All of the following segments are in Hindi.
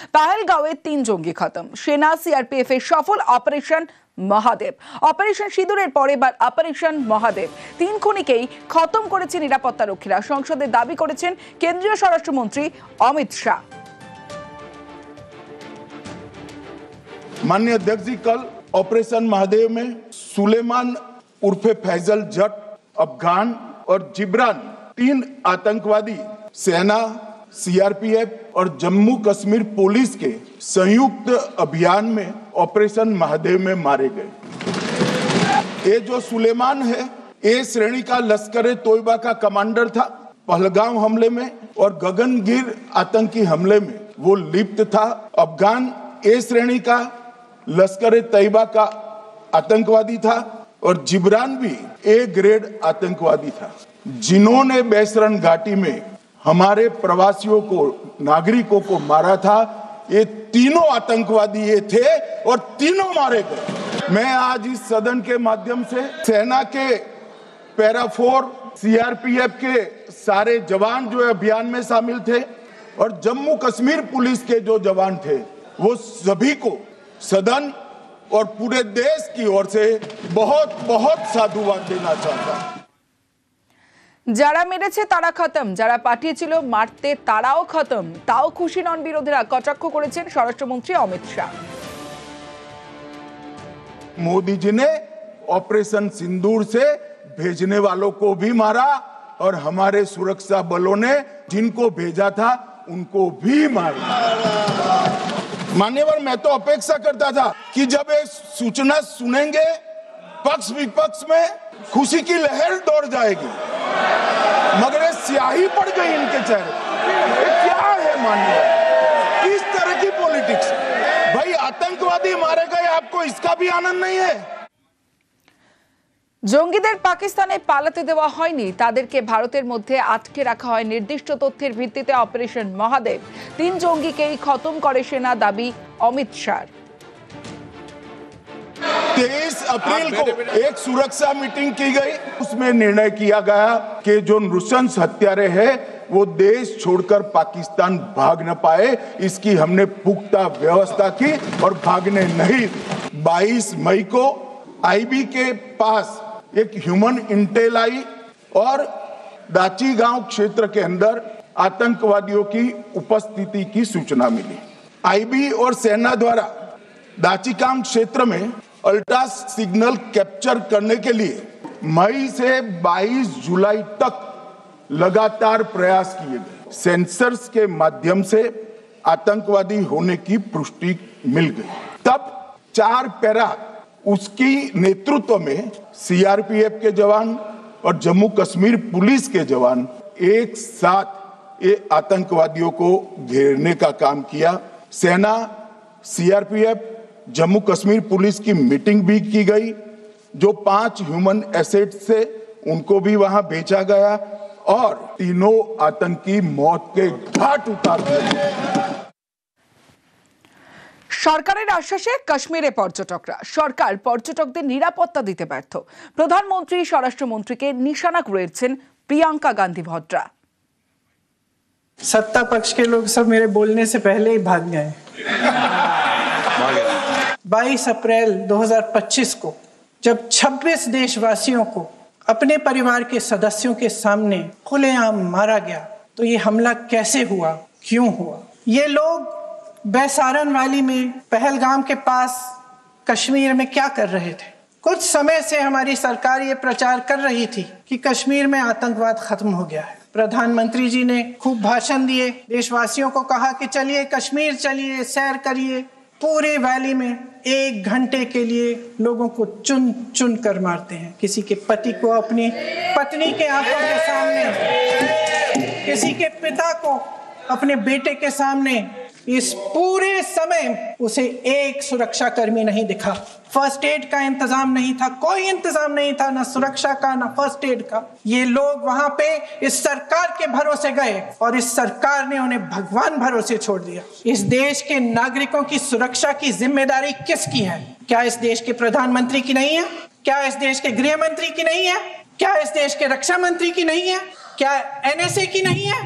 पहलगांवे 3 জঙ্গি খতম। সেনা সিআরপিএফ এর সফল অপারেশন মহাদেব। অপারেশন সিঁদুরের পর এবার অপারেশন মহাদেব। 3 খুনিকেই খতম করেছে নিরাপত্তা রক্ষীরা। সংসদে দাবি করেছেন কেন্দ্রীয় স্বরাষ্ট্রমন্ত্রী অমিত শাহ। माननीय अध्यक्ष जी, कल ऑपरेशन महादेव में सुलेमान उर्फे फैजल जट, अफगान और जिब्रान 3 आतंकवादी सेना, सीआरपीएफ और जम्मू कश्मीर पुलिस के संयुक्त अभियान में ऑपरेशन महादेव में मारे गए। ये जो सुलेमान है, ए श्रेणी का लश्कर तोयबा का कमांडर था। पहलगाम हमले में और गगनगिर आतंकी हमले में वो लिप्त था। अफगान ए श्रेणी का लश्कर तैयबा का आतंकवादी था और जिब्रान भी ए ग्रेड आतंकवादी था। जिन्होंने बैसरन घाटी में हमारे प्रवासियों को, नागरिकों को मारा था, ये तीनों आतंकवादी ये थे और तीनों मारे गए। मैं आज इस सदन के माध्यम से सेना के पैरा 4, सीआरपीएफ के सारे जवान जो अभियान में शामिल थे और जम्मू कश्मीर पुलिस के जो जवान थे, वो सभी को सदन और पूरे देश की ओर से बहुत बहुत साधुवाद देना चाहता हूं। যারা মেরেছে তারা খতম, যারা পাঠিয়েছিল মারতে তারাও খতম। তাও খুশি নন বিরোধীরা, কটাক্ষ করেছেন স্বরাষ্ট্রমন্ত্রী অমিত শাহ। मोदी जी ने ऑपरेशन सिंदूर से भेजने वालों को भी मारा और हमारे सुरक्षा बलों ने जिनको भेजा था उनको भी मारा। मान्यवर, मैं तो अपेक्षा करता था कि जब ये सूचना सुनेंगे पक्ष विपक्ष में खुशी की लहर दौड़ जाएगी, मगर ये स्याही पड़ गई इनके चेहरे। ये क्या है मान्यवर? किस तरह की पॉलिटिक्स? भाई आतंकवादी मारे गए, आपको इसका भी आनंद नहीं है? জঙ্গিদের পাকিস্তানে পালাতে দেওয়া হয়নি, তাদেরকে ভারতের মধ্যে আটকে রাখা হয় নির্দিষ্ট তথ্যের ভিত্তিতে। অপারেশন মহাদেব 3 জঙ্গিকেই খতম করে সেনা, দাবি অমিত শাহ। 23 अप्रैल को एक सुरक्षा मीटिंग की गई, उसमें निर्णय किया गया कि जो नृशंस हत्यारे हैं वो देश छोड़कर पाकिस्तान भाग न पाए, इसकी हमने पुख्ता व्यवस्था की और भागने नहीं। 22 मई को आईबी के पास एक ह्यूमन इंटेल आई और दाची गांव क्षेत्र के अंदर आतंकवादियों की उपस्थिति की सूचना मिली। आईबी और सेना द्वारा दाची गांव क्षेत्र में अल्ट्रा सिग्नल कैप्चर करने के लिए मई से 22 जुलाई तक लगातार प्रयास किए गए। सेंसर्स के माध्यम से आतंकवादी होने की पुष्टि मिल गई। तब 4 पैरा उसकी नेतृत्व में सीआरपीएफ के जवान और जम्मू कश्मीर पुलिस के जवान एक साथ ये आतंकवादियों को घेरने का काम किया। सेना, सीआरपीएफ, जम्मू कश्मीर पुलिस की मीटिंग भी की गई। जो 5 ह्यूमन एसेट्स थे उनको भी वहां बेचा गया और तीनों आतंकी मौत के घाट उतार दिए। সরকারের আশ্বাসে কাশ্মীরে পর্যটকরা। সরকার পর্যটকদের নিরাপত্তা দিতে ব্যর্থ। প্রধানমন্ত্রী, স্বরাষ্ট্রমন্ত্রীকে নিশানা করেছেন প্রিয়াঙ্কা গান্ধী ভদ্রা। सत्ता पक्ष के लोग सब मेरे बोलने से पहले ही भाग गए। 22 अप्रैल 2025 को जब 26 देशवासियों को अपने परिवार के सदस्यों के सामने खुलेआम मारा गया, तो ये हमला कैसे हुआ, क्यों हुआ? ये लोग बैसारन वैली में, पहलगाम के पास कश्मीर में क्या कर रहे थे? कुछ समय से हमारी सरकार ये प्रचार कर रही थी कि कश्मीर में आतंकवाद खत्म हो गया है। प्रधानमंत्री जी ने खूब भाषण दिए, देशवासियों को कहा कि चलिए कश्मीर चलिए, सैर करिए। पूरे वैली में 1 घंटे के लिए लोगों को चुन चुन कर मारते हैं। किसी के पति को अपनी पत्नी के आंखों के सामने, किसी के पिता को अपने बेटे के सामने। इस पूरे समय उसे एक सुरक्षा कर्मी नहीं दिखा। फर्स्ट एड का इंतजाम नहीं था, कोई इंतजाम नहीं था, ना सुरक्षा का ना फर्स्ट एड का। ये लोग वहां पे इस सरकार के भरोसे गए और इस सरकार ने उन्हें भगवान भरोसे छोड़ दिया। इस देश के नागरिकों की सुरक्षा की जिम्मेदारी किसकी है? क्या इस देश के प्रधानमंत्री की नहीं है? क्या इस देश के गृह मंत्री की नहीं है? क्या इस देश के रक्षा मंत्री की नहीं है? क्या एनएसए की नहीं है?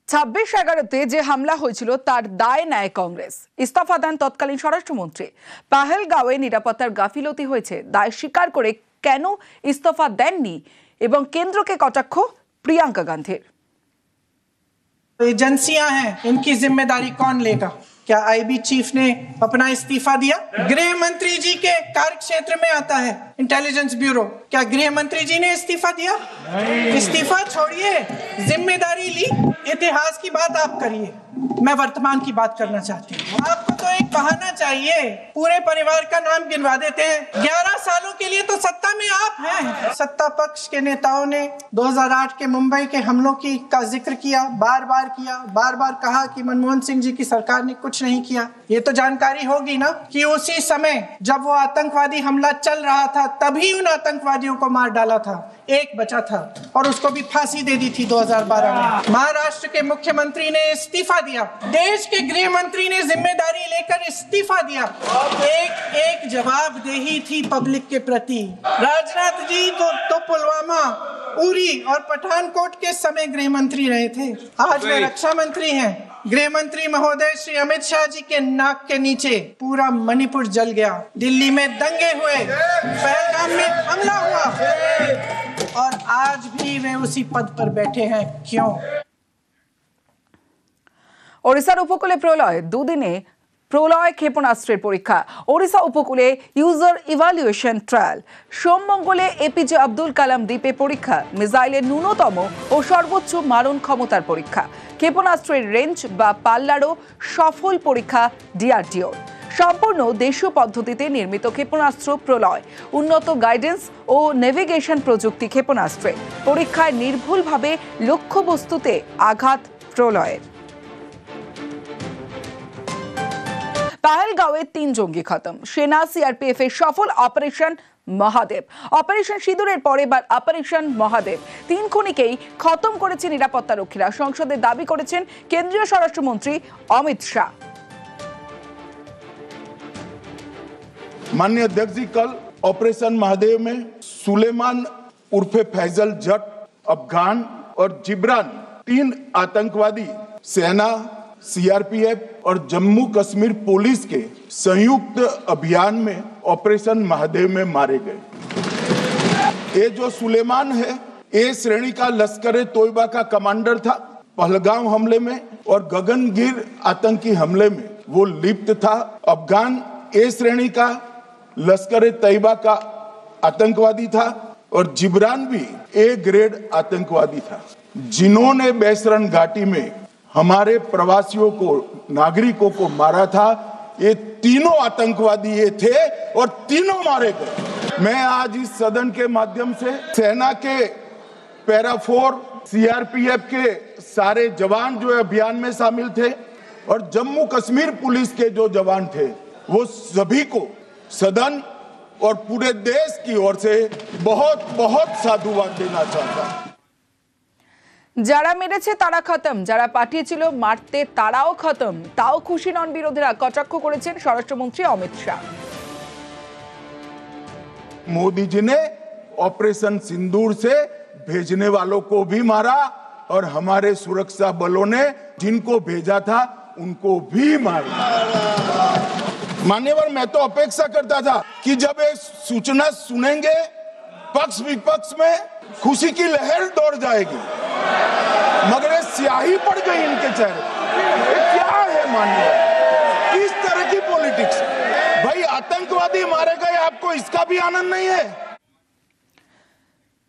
26/11-তে যে হামলা হয়েছিল তার দায় নেয় কংগ্রেস। ইস্তফা দেন তৎকালীন স্বরাষ্ট্রমন্ত্রী। পাহেলগাঁওয়ে নিরাপত্তার গাফিলতি হয়েছে দায় স্বীকার করে কেন ইস্তফা দেননি এবং কেন্দ্রকে কটাক্ষ প্রিয়াঙ্কা गांधीर। एजेंसियां हैं, इनकी जिम्मेदारी कौन लेगा? क्या आईबी चीफ ने अपना इस्तीफा दिया? गृह मंत्री जी के कार्य क्षेत्र में आता है इंटेलिजेंस ब्यूरो। क्या गृह मंत्री जी ने इस्तीफा दिया? इस्तीफा छोड़िए, जिम्मेदारी ली। इतिहास की बात आप करिए, मैं वर्तमान की बात करना चाहती हूँ। आपको तो एक बहाना चाहिए, पूरे परिवार का नाम गिनवा देते हैं। 11 सालों के लिए तो सत्ता में आप हैं। सत्ता पक्ष के नेताओं ने 2008 के मुंबई के हमलों का जिक्र किया, बार बार कहा कि मनमोहन सिंह जी की सरकार ने कुछ नहीं किया। ये तो जानकारी होगी ना कि उसी समय जब वो आतंकवादी हमला चल रहा था तभी उन आतंकवादियों को मार डाला था, एक बचा था और उसको भी फांसी दे दी थी 2012 में। महाराष्ट्र के मुख्यमंत्री ने इस्तीफा दिया, देश के गृह मंत्री ने जिम्मेदारी लेकर इस्तीफा दिया। एक जवाबदेही थी पब्लिक के प्रति। राजनाथ जी तो पुलवामा, उरी और पठानकोट के समय गृह मंत्री रहे थे। आज वे रक्षा मंत्री हैं। गृह मंत्री महोदय श्री अमित शाह जी के नाक के नीचे पूरा मणिपुर जल गया, दिल्ली में दंगे हुए, पहलगाम में हमला हुआ और आज भी वे उसी पद पर बैठे हैं। क्यों? ওড়িশার উপকূলে প্রলয়, দুদিনে প্রলয় ক্ষেপণাস্ত্রের পরীক্ষা। ওড়িশা উপকূলে ইউজার ইভালুয়েশন ট্রায়াল। সোমমঙ্গলে এপিজে আব্দুল কালাম দ্বীপে পরীক্ষা। মিসাইলের ন্যূনতম ও সর্বোচ্চ মারণ ক্ষমতার পরীক্ষা। ক্ষেপণাস্ত্রের রেঞ্জ বা পাল্লারও সফল পরীক্ষা ডিআরডিওর। সম্পূর্ণ দেশীয় পদ্ধতিতে নির্মিত ক্ষেপণাস্ত্র প্রলয়। উন্নত গাইডেন্স ও নেভিগেশন প্রযুক্তি ক্ষেপণাস্ত্রে। পরীক্ষায় নির্ভুলভাবে লক্ষ্যবস্তুতে আঘাত প্রলয়ের। পাহেলগাঁওয়ে 3 জঙ্গি খতম। সেনা সিআরপিএফ এর সফল অপারেশন মহাদেব। অপারেশন সিঁদুরের পরে এবার অপারেশন মহাদেব। 3 খুনিকেই খতম করেছে নিরাপত্তা রক্ষীরা। সংসদে দাবি করেছেন কেন্দ্রীয় স্বরাষ্ট্রমন্ত্রী অমিত শাহ। माननीय अध्यक्ष जी, कल ऑपरेशन महादेव में सुलेमान उर्फे फैजल जट, अफगान और जिब्रान 3 आतंकवादी सेना, सीआरपीएफ और जम्मू कश्मीर पुलिस के संयुक्त अभियान में ऑपरेशन महादेव में मारे गए। ये जो सुलेमान है, ए श्रेणी का लश्कर तोयबा का कमांडर था। पहलगाम हमले में और गगनगिर आतंकी हमले में वो लिप्त था। अफगान ए श्रेणी का लश्कर तैयबा का आतंकवादी था और जिब्रान भी ए ग्रेड आतंकवादी था, जिन्होंने बैसरन घाटी में हमारे प्रवासियों को, नागरिकों को मारा था। ये तीनों आतंकवादी ये थे और तीनों मारे गए। मैं आज इस सदन के माध्यम से सेना के पैरा 4, सीआरपीएफ के सारे जवान जो अभियान में शामिल थे और जम्मू कश्मीर पुलिस के जो जवान थे, वो सभी को सदन और पूरे देश की ओर से बहुत बहुत साधुवाद देना चाहता हूं। যারা মেরেছে তারা খতম, যারা পাঠিয়েছিল মারতে তারাও খতম। তাও খুশি নন বিরোধীরা। কটাক্ষ করেছেন স্বরাষ্ট্রমন্ত্রী অমিত শাহ। मोदी जी ने ऑपरेशन सिंदूर से भेजने वालों को भी मारा और हमारे सुरक्षा बलों ने जिनको भेजा था उनको भी मारा। मान्यवर, मैं तो अपेक्षा करता था कि जब ये सूचना सुनेंगे पक्ष विपक्ष में खुशी की लहर दौड़ जाएगी, मगर ये स्याही पड़ गई इनके चेहरे। ये क्या है मान्यवर? किस तरह की पॉलिटिक्स? भाई आतंकवादी मारे गए, आपको इसका भी आनंद नहीं है?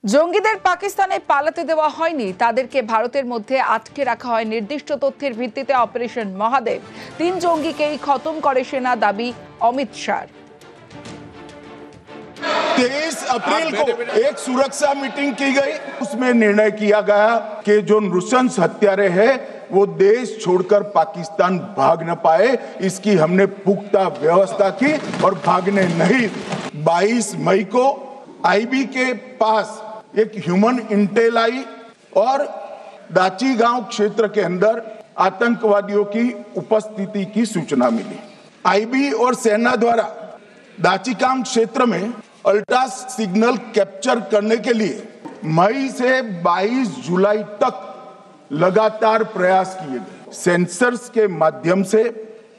জঙ্গিদের পাকিস্তানে পালাতে দেওয়া হয়নি, তাদেরকে ভারতের মধ্যে আটকে রাখা হয় নির্দিষ্ট তথ্যের ভিত্তিতে। অপারেশন মহাদেব। 3 জঙ্গিকেই খতম করে সেনা, দাবি অমিত শাহ। 23 अप्रैल को एक सुरक्षा मीटिंग की गई, उसमें निर्णय किया गया कि जो नृशंस हत्यारे हैं वो देश छोड़कर पाकिस्तान भाग न पाए, इसकी हमने पुख्ता व्यवस्था की और भागने नहीं। 22 मई को आईबी के पास एक ह्यूमन इंटेल आई और दाची गांव क्षेत्र के अंदर आतंकवादियों की उपस्थिति की सूचना मिली। आईबी और सेना द्वारा दाचीकाम क्षेत्र में अल्ट्रा सिग्नल कैप्चर करने के लिए मई से 22 जुलाई तक लगातार प्रयास किए गए। सेंसर्स के माध्यम से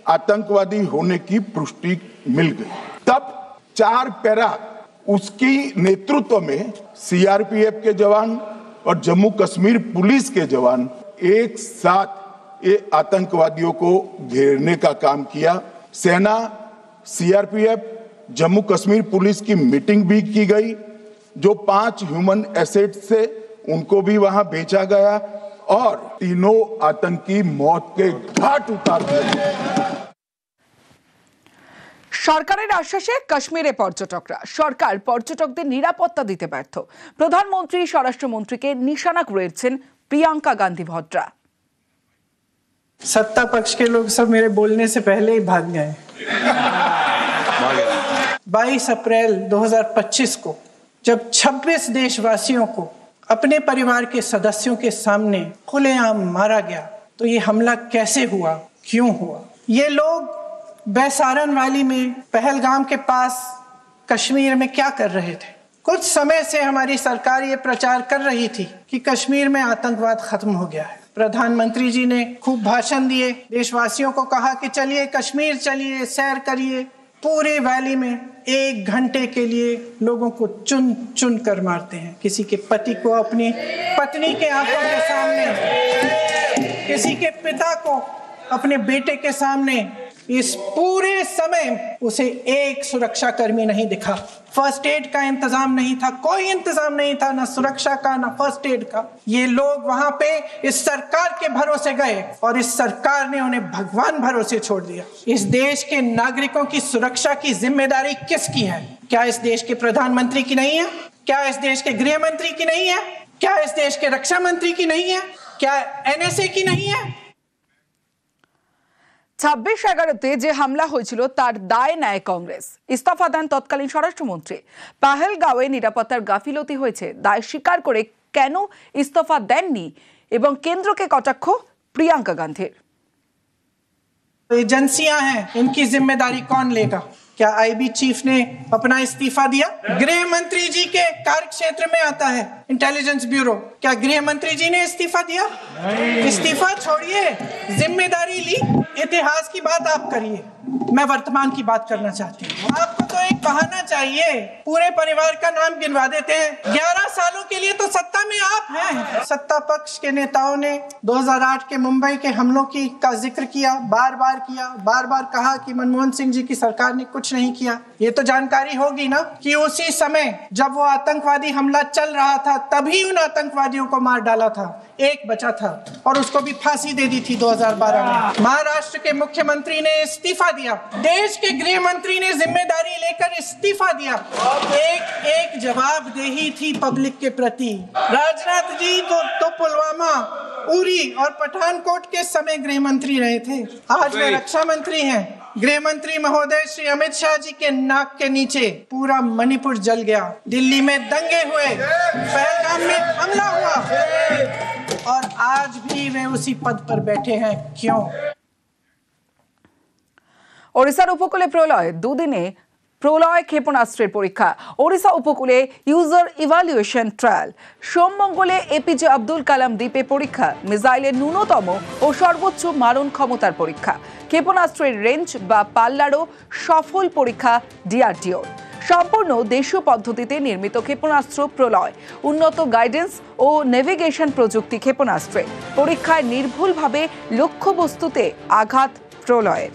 आतंकवादी होने की पुष्टि मिल गई। तब 4 पैरा उसकी नेतृत्व में सीआरपीएफ के जवान और जम्मू कश्मीर पुलिस के जवान एक साथ ये आतंकवादियों को घेरने का काम किया। सेना, सीआरपीएफ, जम्मू कश्मीर पुलिस की मीटिंग भी की गई। जो 5 ह्यूमन एसेट्स से उनको भी वहां भेजा गया और तीनों आतंकी मौत के घाट उतार दिए। সরকারের আশ্বাসে কাশ্মীরে পর্যটকরা, সরকার পর্যটকদের নিরাপত্তা দিতে ব্যর্থ। প্রধানমন্ত্রী, স্বরাষ্ট্রমন্ত্রীকে নিশানা করেছেন প্রিয়াঙ্কা গান্ধী ভদ্রা। सत्ता पक्ष के लोग सब मेरे बोलने से पहले ही भाग गए। 22 अप्रैल 2025 को जब 26 देशवासियों को अपने परिवार के सदस्यों के सामने खुलेआम मारा गया, तो ये हमला कैसे हुआ, क्यों हुआ? ये लोग बैसारन वैली में, पहलगाम के पास कश्मीर में क्या कर रहे थे? कुछ समय से हमारी सरकार ये प्रचार कर रही थी कि कश्मीर में आतंकवाद खत्म हो गया है। प्रधानमंत्री जी ने खूब भाषण दिए, देशवासियों को कहा कि चलिए कश्मीर चलिए, सैर करिए। पूरे वैली में 1 घंटे के लिए लोगों को चुन चुन कर मारते हैं। किसी के पति को अपनी पत्नी के आंखों के सामने, किसी के पिता को अपने बेटे के सामने। इस पूरे समय उसे एक सुरक्षा कर्मी नहीं दिखा। फर्स्ट एड का इंतजाम नहीं था, कोई इंतजाम नहीं था, ना सुरक्षा का ना फर्स्ट एड का। ये लोग वहां पे इस सरकार के भरोसे गए और इस सरकार ने उन्हें भगवान भरोसे छोड़ दिया। इस देश के नागरिकों की सुरक्षा की जिम्मेदारी किसकी है? क्या इस देश के प्रधानमंत्री की नहीं है? क्या इस देश के गृह मंत्री की नहीं है? क्या इस देश के रक्षा मंत्री की नहीं है? क्या एनएसए की नहीं है? 26/11-তে যে হামলা হয়েছিল তার দায় নেয় কংগ্রেস। ইস্তফা দেন তৎকালীন স্বরাষ্ট্রমন্ত্রী। পাহেলগাঁওয়ে নিরাপত্তার গাফিলতি হয়েছে দায় স্বীকার করে কেন ইস্তফা দেননি এবং কেন্দ্রকে কটাক্ষ প্রিয়াঙ্কা গান্ধীর। एजेंसियां हैं, इनकी जिम्मेदारी कौन लेगा? क्या आईबी चीफ ने अपना इस्तीफा दिया? गृह मंत्री जी के कार्य क्षेत्र में आता है इंटेलिजेंस ब्यूरो। क्या गृह मंत्री जी ने इस्तीफा दिया? इस्तीफा छोड़िए, जिम्मेदारी ली। इतिहास की बात आप करिए, मैं वर्तमान की बात करना चाहती हूँ। आपको तो एक बहाना चाहिए, पूरे परिवार का नाम गिनवा देते हैं। 11 सालों के लिए तो सत्ता में आप हैं। सत्ता पक्ष के नेताओं ने 2008 के मुंबई के हमलों का जिक्र किया, बार बार कहा कि मनमोहन सिंह जी की सरकार ने कुछ नहीं किया। ये तो जानकारी होगी ना कि उसी समय जब वो आतंकवादी हमला चल रहा था, तभी उन आतंकवादियों को मार डाला था। एक बचा था और उसको भी फांसी दे दी थी 2012 में। महाराष्ट्र के मुख्यमंत्री ने इस्तीफा दिया, देश के गृह मंत्री ने जिम्मेदारी लेकर इस्तीफा दिया। एक जवाबदेही थी पब्लिक के प्रति। राजनाथ जी तो पुलवामा, उरी और पठानकोट के समय गृह मंत्री रहे थे। आज वे रक्षा मंत्री हैं। गृह मंत्री महोदय श्री अमित शाह जी के नाक के नीचे पूरा मणिपुर जल गया। दिल्ली में दंगे हुए, पहलगाम में हमला हुआ और आज भी वे उसी पद पर बैठे हैं। क्यों? ওড়িশার উপকূলে প্রলয়, দুদিনে প্রলয় ক্ষেপণাস্ত্রের পরীক্ষা। ওড়িশা উপকূলে ইউজার ইভালুয়েশন ট্রায়াল। সোমমঙ্গলে এপিজে আব্দুল কালাম দ্বীপে পরীক্ষা। মিসাইলের ন্যূনতম ও সর্বোচ্চ মারণ ক্ষমতার পরীক্ষা। ক্ষেপণাস্ত্রের রেঞ্জ বা পাল্লারও সফল পরীক্ষা ডিআরডিওর। সম্পূর্ণ দেশীয় পদ্ধতিতে নির্মিত ক্ষেপণাস্ত্র প্রলয়। উন্নত গাইডেন্স ও নেভিগেশন প্রযুক্তি ক্ষেপণাস্ত্রে। পরীক্ষায় নির্ভুলভাবে লক্ষ্যবস্তুতে আঘাত প্রলয়ের।